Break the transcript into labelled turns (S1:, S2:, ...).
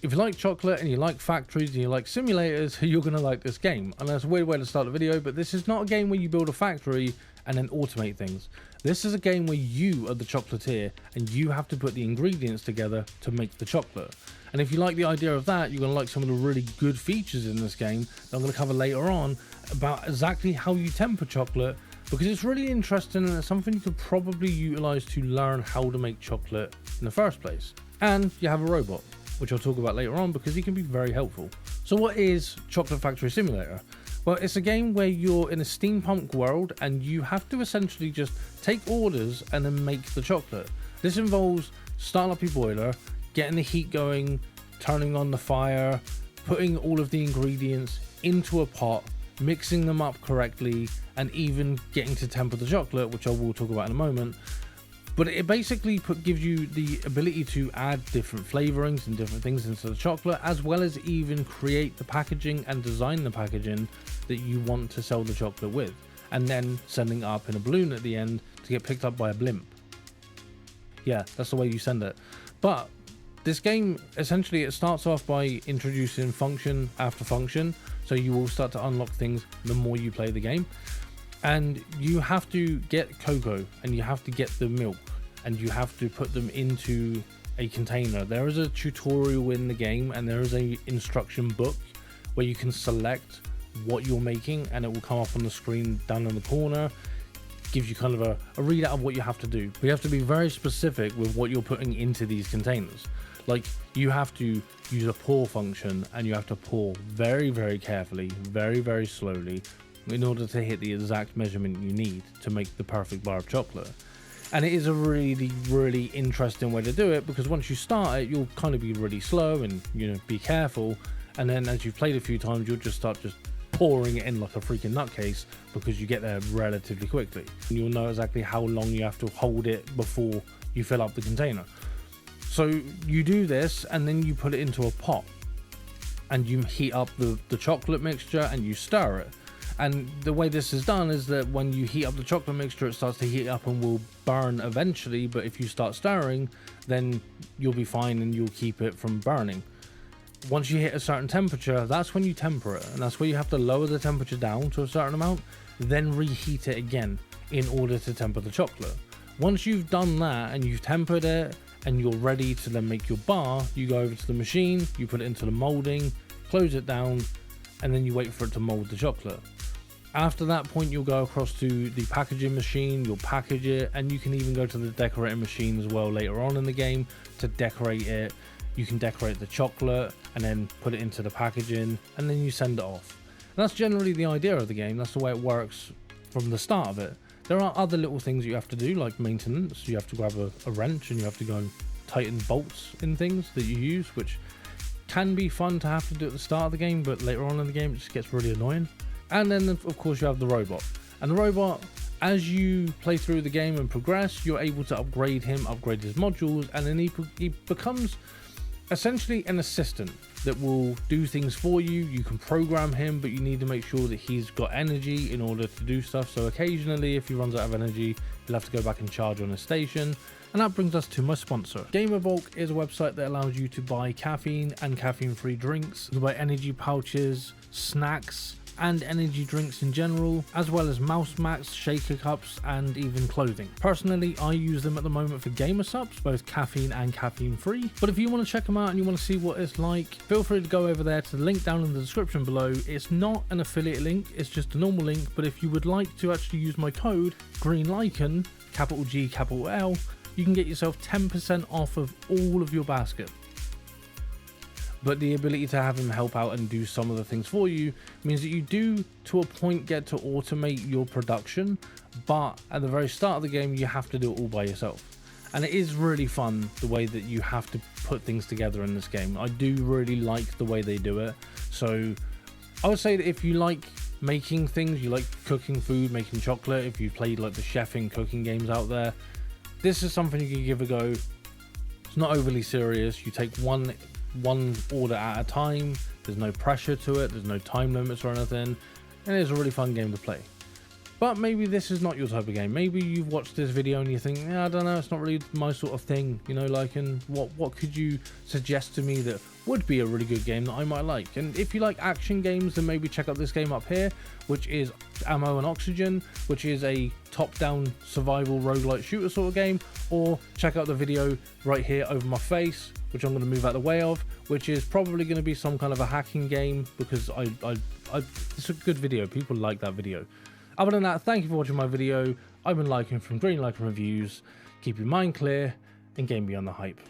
S1: If you like chocolate and you like factories and you like simulators, you're going to like this game. And that's a weird way to start the video, but this is not a game where you build a factory and then automate things. This is a game where you are the chocolatier and you have to put the ingredients together to make the chocolate. And if you like the idea of that, you're going to like some of the really good features in this game that I'm going to cover later on about exactly how you temper chocolate, because it's really interesting and it's something you could probably utilize to learn how to make chocolate in the first place. And you have a robot, which I'll talk about later on because he can be very helpful. So what is Chocolate Factory Simulator? Well, it's a game where you're in a steampunk world and you have to essentially just take orders and then make the chocolate. This involves starting up your boiler, getting the heat going, turning on the fire, putting all of the ingredients into a pot, mixing them up correctly, and even getting to temper the chocolate, which I will talk about in a moment. But it basically gives you the ability to add different flavorings and different things into the chocolate, as well as even create the packaging and design the packaging that you want to sell the chocolate with, and then sending it up in a balloon at the end to get picked up by a blimp. Yeah, that's the way you send it. But this game, essentially, it starts off by introducing function after function, so you will start to unlock things the more you play the game. And you have to get cocoa and you have to get the milk and you have to put them into a container. There is a tutorial in the game and there is a instruction book where you can select what you're making and it will come up on the screen down in the corner. Gives you kind of a readout of what you have to do. But you have to be very specific with what you're putting into these containers. Like, you have to use a pour function and you have to pour very, very carefully, very, very slowly, in order to hit the exact measurement you need to make the perfect bar of chocolate. And it is a really, really interesting way to do it, because once you start it, you'll kind of be really slow and, you know, be careful. And then as you've played a few times, you'll just start pouring it in like a freaking nutcase, because you get there relatively quickly. And you'll know exactly how long you have to hold it before you fill up the container. So you do this and then you put it into a pot and you heat up the chocolate mixture and you stir it. And the way this is done is that when you heat up the chocolate mixture, it starts to heat up and will burn eventually. But if you start stirring, then you'll be fine and you'll keep it from burning. Once you hit a certain temperature, that's when you temper it. And that's where you have to lower the temperature down to a certain amount, then reheat it again in order to temper the chocolate. Once you've done that and you've tempered it and you're ready to then make your bar, you go over to the machine, you put it into the molding, close it down, and then you wait for it to mold the chocolate. After that point, you'll go across to the packaging machine, you'll package it, and you can even go to the decorating machine as well later on in the game to decorate it. You can decorate the chocolate and then put it into the packaging, and then you send it off. And that's generally the idea of the game. That's the way it works from the start of it. There are other little things you have to do, like maintenance. You have to grab a wrench and you have to go and tighten bolts in things that you use, which can be fun to have to do at the start of the game, but later on in the game it just gets really annoying. And then of course you have the robot. And the robot, as you play through the game and progress, you're able to upgrade him, upgrade his modules, and then he becomes essentially an assistant that will do things for you. You can program him, but you need to make sure that he's got energy in order to do stuff. So occasionally, if he runs out of energy, you'll have to go back and charge on his station. And that brings us to my sponsor. GamerBulk is a website that allows you to buy caffeine and caffeine-free drinks. You can buy energy pouches, snacks, and energy drinks in general, as well as mouse mats, shaker cups, and even clothing. Personally, I use them at the moment for gamer subs, both caffeine and caffeine free. But if you want to check them out and you want to see what it's like, feel free to go over there to the link down in the description below. It's not an affiliate link, it's just a normal link, but if you would like to actually use my code GREENLICHEN, capital G, capital L, you can get yourself 10% off of all of your basket. But the ability to have him help out and do some of the things for you means that you do, to a point, get to automate your production, but at the very start of the game, you have to do it all by yourself. And it is really fun the way that you have to put things together in this game. I do really like the way they do it. So I would say that if you like making things, you like cooking food, making chocolate, if you've played like the chefing cooking games out there, this is something you can give a go. It's not overly serious. You take one order at a time. There's no pressure to it, there's no time limits or anything, and it's a really fun game to play. But maybe this is not your type of game. Maybe you've watched this video and you think, I don't know, it's not really my sort of thing, you know, like, and what could you suggest to me that would be a really good game that I might like. And if you like action games, then maybe check out this game up here, which is Ammo and Oxygen, which is a top-down survival roguelite shooter sort of game. Or check out the video right here over my face, which I'm going to move out the way of, which is probably going to be some kind of a hacking game, because it's a good video. People like that video. Other than that, thank you for watching my video. I've been Lycan from Green Lycan Reviews. Keep your mind clear and game beyond the hype.